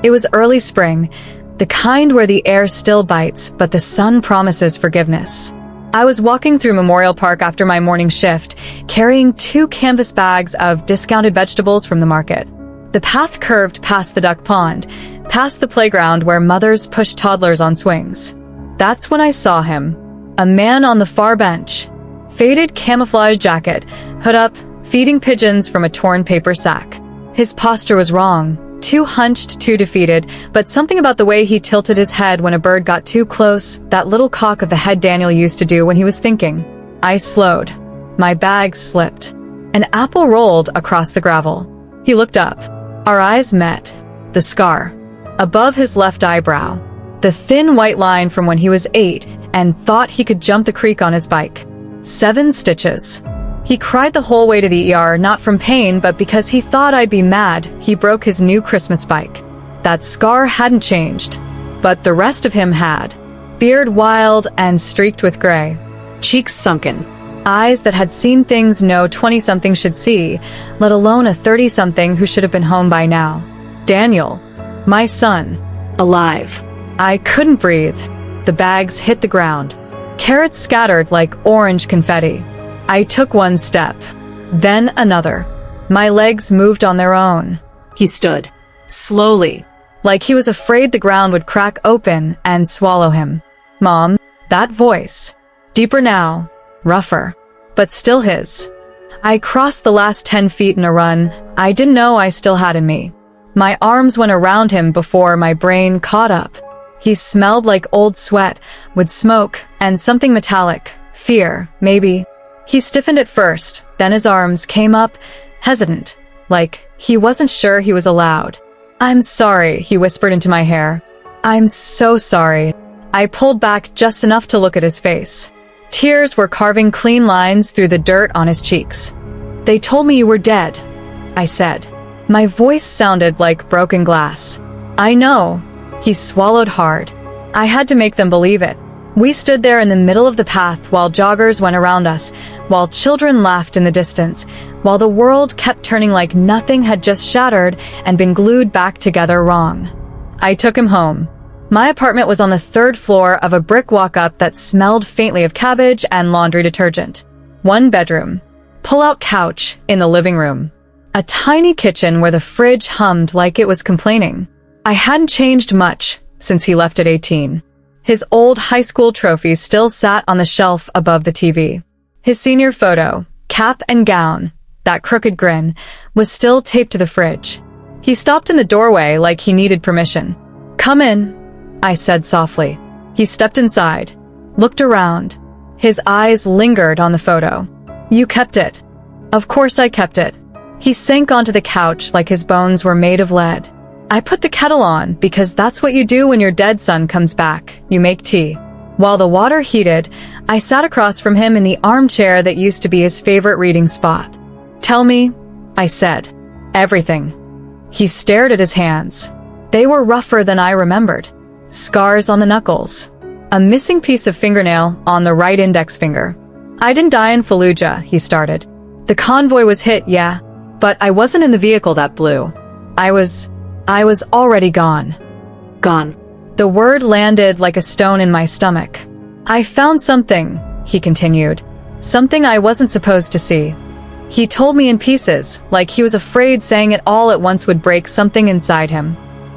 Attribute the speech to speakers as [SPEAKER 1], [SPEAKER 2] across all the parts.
[SPEAKER 1] It was early spring, the kind where the air still bites, but the sun promises forgiveness. I was walking through Memorial Park after my morning shift, carrying 2 canvas bags of discounted vegetables from the market. The path curved past the duck pond, past the playground where mothers pushed toddlers on swings. That's when I saw him. A man on the far bench. Faded camouflage jacket, hood up, feeding pigeons from a torn paper sack. His posture was wrong. Too hunched, too defeated, but something about the way he tilted his head when a bird got too close, that little cock of the head Daniel used to do when he was thinking. I slowed. My bag slipped. An apple rolled across the gravel. He looked up. Our eyes met. The scar. Above his left eyebrow. The thin white line from when he was 8 and thought he could jump the creek on his bike. 7 stitches. He cried the whole way to the ER, not from pain, but because he thought I'd be mad he broke his new Christmas bike. That scar hadn't changed, but the rest of him had. Beard wild and streaked with gray. Cheeks sunken. Eyes that had seen things no 20-something should see, let alone a 30-something who should have been home by now. Daniel. My son. Alive. I couldn't breathe. The bags hit the ground. Carrots scattered like orange confetti. I took one step, then another. My legs moved on their own. He stood, slowly, like he was afraid the ground would crack open and swallow him. Mom, that voice. Deeper now, rougher, but still his. I crossed the last 10 feet in a run I didn't know I still had in me. My arms went around him before my brain caught up. He smelled like old sweat, with smoke and something metallic. Fear, maybe. He stiffened at first, then his arms came up, hesitant, like he wasn't sure he was allowed. I'm sorry, he whispered into my hair. I'm so sorry. I pulled back just enough to look at his face. Tears were carving clean lines through the dirt on his cheeks. They told me you were dead, I said. My voice sounded like broken glass. I know. He swallowed hard. I had to make them believe it. We stood there in the middle of the path while joggers went around us, while children laughed in the distance, while the world kept turning like nothing had just shattered and been glued back together wrong. I took him home. My apartment was on the 3rd floor of a brick walk-up that smelled faintly of cabbage and laundry detergent. 1 bedroom. Pull-out couch in the living room. A tiny kitchen where the fridge hummed like it was complaining. I hadn't changed much since he left at 18. His old high school trophies still sat on the shelf above the TV. His senior photo, cap and gown, that crooked grin, was still taped to the fridge. He stopped in the doorway like he needed permission. Come in, I said softly. He stepped inside, looked around. His eyes lingered on the photo. You kept it. Of course I kept it. He sank onto the couch like his bones were made of lead. I put the kettle on because that's what you do when your dead son comes back. You make tea. While the water heated, I sat across from him in the armchair that used to be his favorite reading spot. Tell me, I said. Everything. He stared at his hands. They were rougher than I remembered. Scars on the knuckles. A missing piece of fingernail on the right index finger. I didn't die in Fallujah, he started. The convoy was hit, yeah, but I wasn't in the vehicle that blew. I was already gone. Gone. The word landed like a stone in my stomach. I found something, he continued. Something I wasn't supposed to see. He told me in pieces, like he was afraid saying it all at once would break something inside him.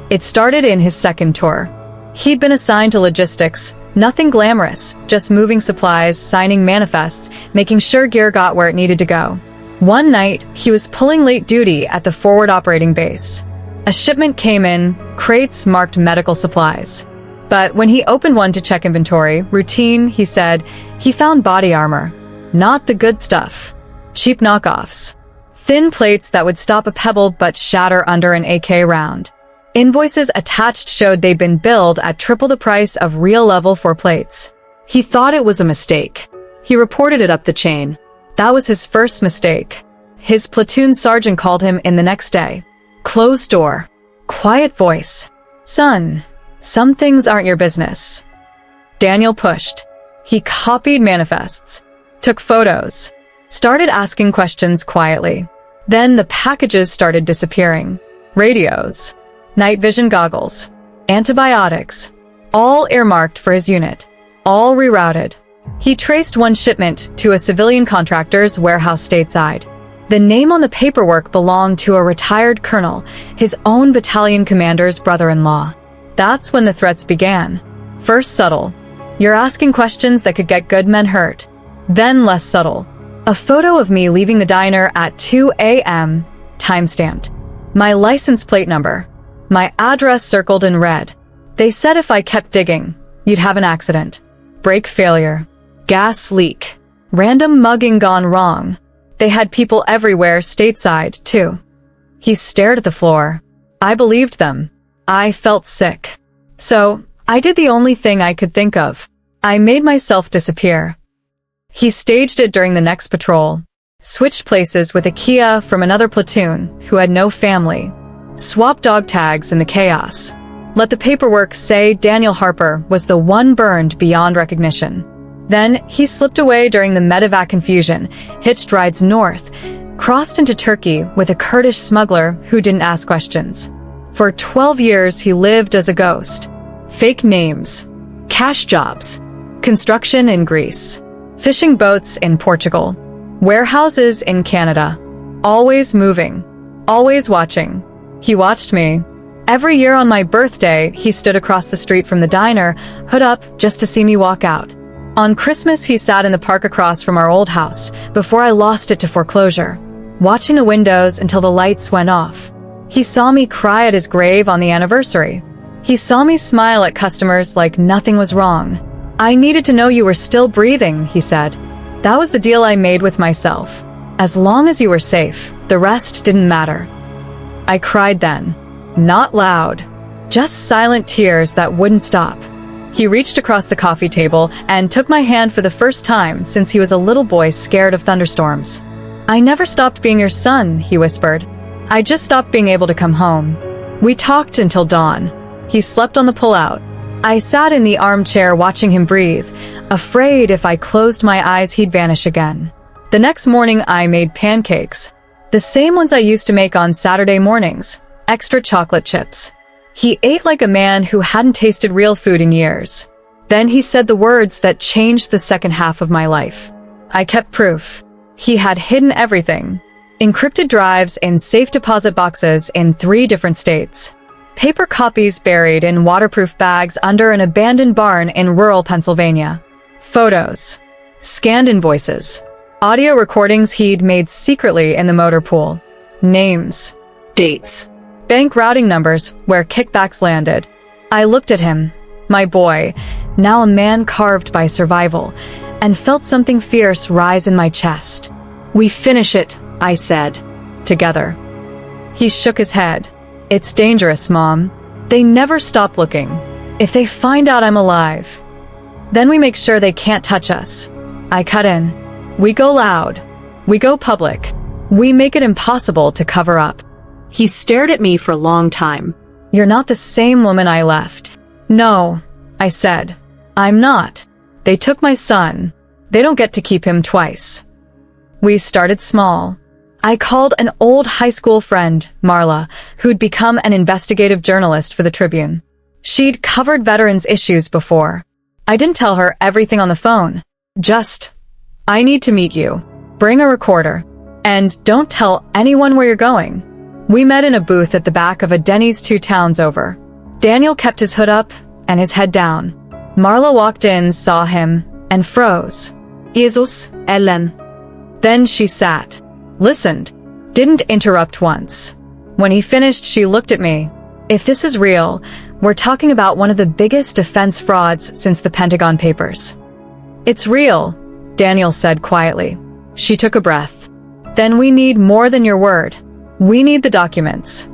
[SPEAKER 1] It started in his 2nd tour. He'd been assigned to logistics, nothing glamorous, just moving supplies, signing manifests, making sure gear got where it needed to go. One night, he was pulling late duty at the forward operating base. A shipment came in, crates marked medical supplies. But when he opened one to check inventory, routine, he said, he found body armor. Not the good stuff. Cheap knockoffs. Thin plates that would stop a pebble but shatter under an AK round. Invoices attached showed they'd been billed at triple the price of real level 4 plates. He thought it was a mistake. He reported it up the chain. That was his first mistake. His platoon sergeant called him in the next day. Closed door. Quiet voice. Son, some things aren't your business. Daniel pushed. He copied manifests, took photos, started asking questions quietly. Then the packages started disappearing. Radios. night vision goggles, antibiotics, all earmarked for his unit, all rerouted. He traced one shipment to a civilian contractor's warehouse stateside. The name on the paperwork belonged to a retired colonel, his own battalion commander's brother-in-law. That's when the threats began. First subtle. You're asking questions that could get good men hurt. Then less subtle. A photo of me leaving the diner at 2 a.m., timestamped. My license plate number. My address circled in red. They said if I kept digging, you'd have an accident. Brake failure. Gas leak. Random mugging gone wrong. They had people everywhere stateside, too. He stared at the floor. I believed them. I felt sick. So, I did the only thing I could think of. I made myself disappear. He staged it during the next patrol. Switched places with a Kia from another platoon who had no family. Swapped dog tags in the chaos. Let the paperwork say Daniel Harper was the one burned beyond recognition. Then, he slipped away during the medevac confusion, hitched rides north, crossed into Turkey with a Kurdish smuggler who didn't ask questions. For 12 years, he lived as a ghost. Fake names, cash jobs, construction in Greece, fishing boats in Portugal, warehouses in Canada. Always moving, always watching. He watched me. Every year on my birthday, he stood across the street from the diner, hood up, just to see me walk out. On Christmas, he sat in the park across from our old house, before I lost it to foreclosure, watching the windows until the lights went off. He saw me cry at his grave on the anniversary. He saw me smile at customers like nothing was wrong. I needed to know you were still breathing, he said. That was the deal I made with myself. As long as you were safe, the rest didn't matter. I cried then. Not loud. Just silent tears that wouldn't stop. He reached across the coffee table and took my hand for the first time since he was a little boy scared of thunderstorms. I never stopped being your son, he whispered. I just stopped being able to come home. We talked until dawn. He slept on the pullout. I sat in the armchair watching him breathe, afraid if I closed my eyes he'd vanish again. The next morning I made pancakes. The same ones I used to make on Saturday mornings. Extra chocolate chips. He ate like a man who hadn't tasted real food in years. Then he said the words that changed the second half of my life. I kept proof. He had hidden everything. Encrypted drives in safe deposit boxes in 3 different states. Paper copies buried in waterproof bags under an abandoned barn in rural Pennsylvania. Photos. Scanned invoices. Audio recordings he'd made secretly in the motor pool. Names. Dates. Bank routing numbers where kickbacks landed. I looked at him, my boy, now a man carved by survival, and felt something fierce rise in my chest. We finish it, I said, together. He shook his head. It's dangerous, Mom. They never stop looking. If they find out I'm alive, then we make sure they can't touch us. I cut in. We go loud. We go public. We make it impossible to cover up. He stared at me for a long time. You're not the same woman I left. No, I said. I'm not. They took my son. They don't get to keep him twice. We started small. I called an old high school friend, Marla, who'd become an investigative journalist for the Tribune. She'd covered veterans' issues before. I didn't tell her everything on the phone. Just, I need to meet you. Bring a recorder. And don't tell anyone where you're going. We met in a booth at the back of a Denny's 2 towns over. Daniel kept his hood up and his head down. Marla walked in, saw him, and froze. Jesus, Ellen. Then she sat, listened, didn't interrupt once. When he finished, she looked at me. If this is real, we're talking about one of the biggest defense frauds since the Pentagon Papers. It's real, Daniel said quietly. She took a breath. Then we need more than your word. We need the documents.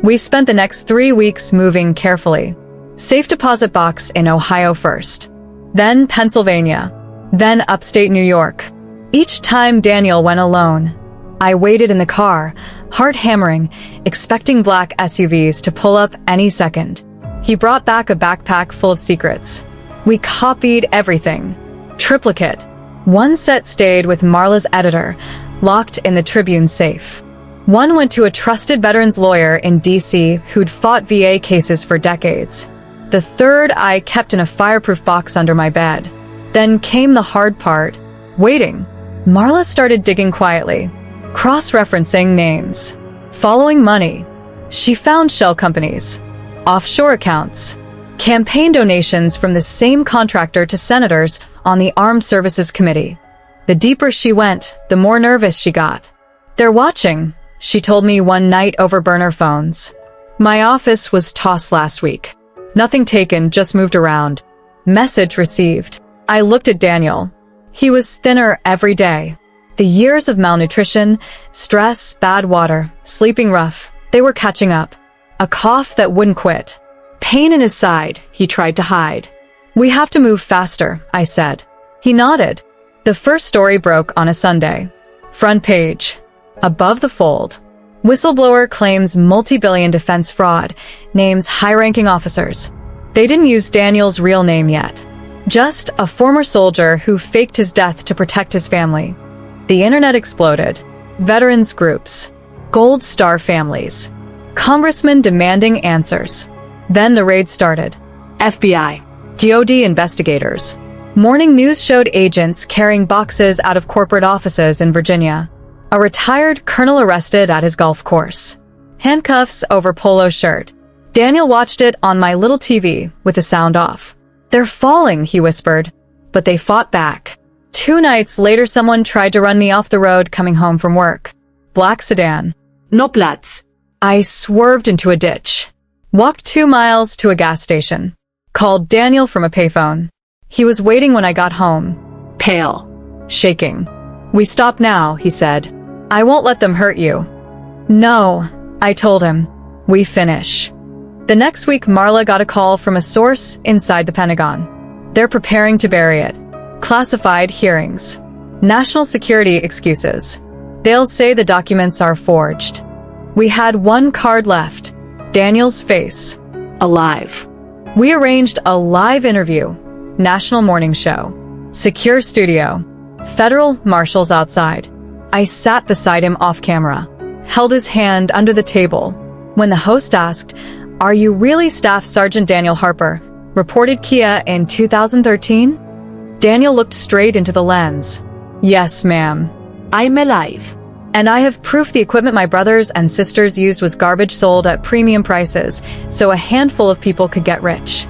[SPEAKER 1] We spent the next 3 weeks moving carefully. Safe deposit box in Ohio first. Then Pennsylvania. Then upstate New York. Each time Daniel went alone. I waited in the car, heart hammering, expecting black SUVs to pull up any second. He brought back a backpack full of secrets. We copied everything. Triplicate. One set stayed with Marla's editor, locked in the Tribune safe. One went to a trusted veterans lawyer in DC who'd fought VA cases for decades. The third I kept in a fireproof box under my bed. Then came the hard part, waiting. Marla started digging quietly, cross-referencing names, following money. She found shell companies, offshore accounts, campaign donations from the same contractor to senators on the Armed Services Committee. The deeper she went, the more nervous she got. "They're watching," she told me one night over burner phones. "My office was tossed last week. Nothing taken, just moved around. Message received." I looked at Daniel. He was thinner every day. The years of malnutrition, stress, bad water, sleeping rough, they were catching up. A cough that wouldn't quit. Pain in his side, he tried to hide. "We have to move faster," I said. He nodded. The first story broke on a Sunday. Front page. Above the fold. Whistleblower claims multi-billion defense fraud, names high-ranking officers. They didn't use Daniel's real name yet. Just a former soldier who faked his death to protect his family. The internet exploded. Veterans groups. Gold Star families. Congressmen demanding answers. Then the raid started. FBI. DoD investigators. Morning news showed agents carrying boxes out of corporate offices in Virginia. A retired colonel arrested at his golf course. Handcuffs over polo shirt. Daniel watched it on my little TV with the sound off. "They're falling," he whispered, but they fought back. 2 nights later, someone tried to run me off the road coming home from work. Black sedan. No Platz. I swerved into a ditch. Walked 2 miles to a gas station. Called Daniel from a payphone. He was waiting when I got home. Pale. Shaking. "We stop now," he said. "I won't let them hurt you." "No," I told him. "We finish." The next week, Marla got a call from a source inside the Pentagon. They're preparing to bury it. Classified hearings. National security excuses. They'll say the documents are forged. We had one card left. Daniel's face. Alive. We arranged a live interview. National morning show. Secure studio. Federal marshals outside. I sat beside him off camera. Held his hand under the table. When the host asked, "Are you really Staff Sergeant Daniel Harper, reported Kia in 2013? Daniel looked straight into the lens. "Yes, ma'am. I'm alive. And I have proof the equipment my brothers and sisters used was garbage sold at premium prices, so a handful of people could get rich."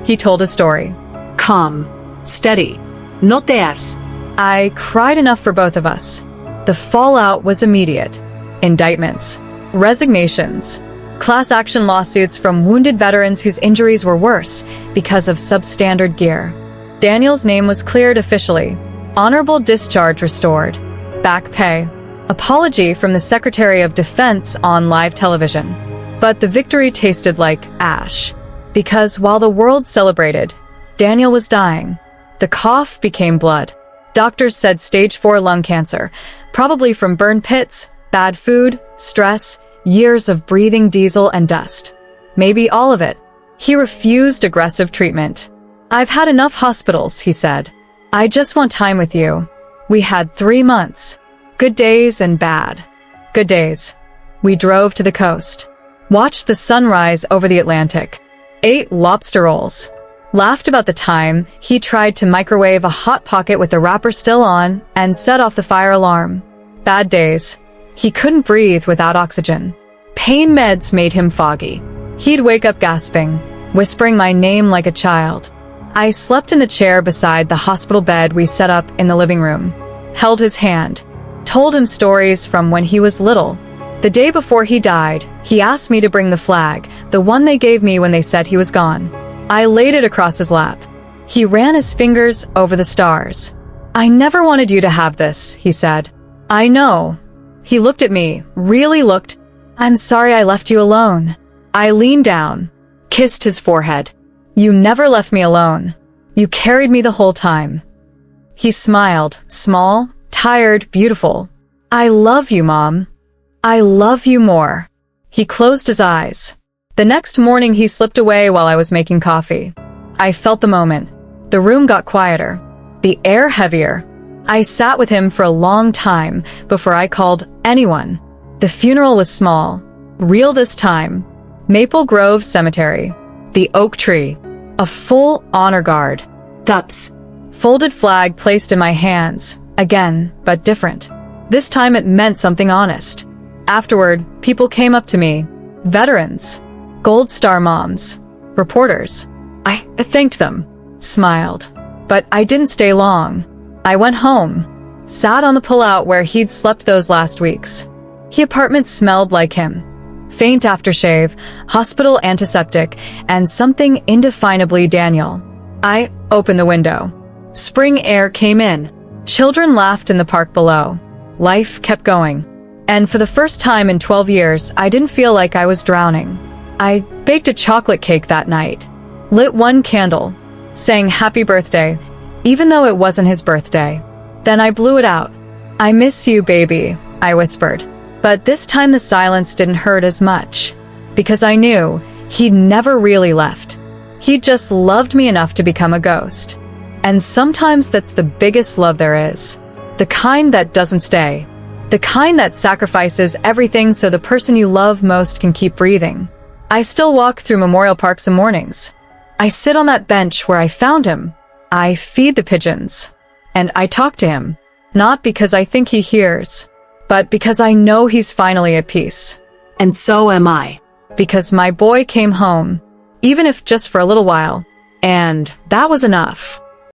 [SPEAKER 1] He told a story. Calm. Steady. Not theirs. I cried enough for both of us. The fallout was immediate. Indictments. Resignations. Class action lawsuits from wounded veterans whose injuries were worse because of substandard gear. Daniel's name was cleared officially. Honorable discharge restored. Back pay. Apology from the Secretary of Defense on live television. But the victory tasted like ash. Because while the world celebrated, Daniel was dying. The cough became blood. Doctors said stage 4 lung cancer, probably from burn pits, bad food, stress, years of breathing diesel and dust. Maybe all of it. He refused aggressive treatment. "I've had enough hospitals," he said. "I just want time with you." We had 3 months. Good days and bad. Good days. We drove to the coast. Watched the sunrise over the Atlantic. Ate lobster rolls. Laughed about the time he tried to microwave a Hot Pocket with the wrapper still on and set off the fire alarm. Bad days. He couldn't breathe without oxygen. Pain meds made him foggy. He'd wake up gasping, whispering my name like a child. I slept in the chair beside the hospital bed we set up in the living room. Held his hand. Told him stories from when he was little. The day before he died, he asked me to bring the flag, the one they gave me when they said he was gone. I laid it across his lap. He ran his fingers over the stars. "I never wanted you to have this," he said. "I know." He looked at me, really looked. "I'm sorry I left you alone." I leaned down, kissed his forehead. "You never left me alone. You carried me the whole time." He smiled, small, tired, beautiful. "I love you, Mom. I love you more." He closed his eyes. The next morning he slipped away while I was making coffee. I felt the moment. The room got quieter. The air heavier. I sat with him for a long time before I called anyone. The funeral was small, real this time. Maple Grove Cemetery. The oak tree. A full honor guard. Thups. Folded flag placed in my hands. Again, but different. This time it meant something honest. Afterward, people came up to me. Veterans. Gold Star moms. Reporters. I thanked them. Smiled. But I didn't stay long. I went home. Sat on the pullout where he'd slept those last weeks. His apartment smelled like him. Faint aftershave, hospital antiseptic, and something indefinably Daniel. I opened the window. Spring air came in. Children laughed in the park below. Life kept going. And for the first time in 12 years, I didn't feel like I was drowning. I baked a chocolate cake that night. Lit one candle. Sang happy birthday, even though it wasn't his birthday. Then I blew it out. I miss you, baby, I whispered. But this time the silence didn't hurt as much, because I knew he'd never really left. He just loved me enough to become a ghost. And sometimes that's the biggest love there is. The kind that doesn't stay. The kind that sacrifices everything so the person you love most can keep breathing. I still walk through Memorial Park some mornings. I sit on that bench where I found him. I feed the pigeons. And I talk to him. Not because I think he hears, but because I know he's finally at peace.
[SPEAKER 2] And so am I.
[SPEAKER 1] Because my boy came home, even if just for a little while. And that was enough.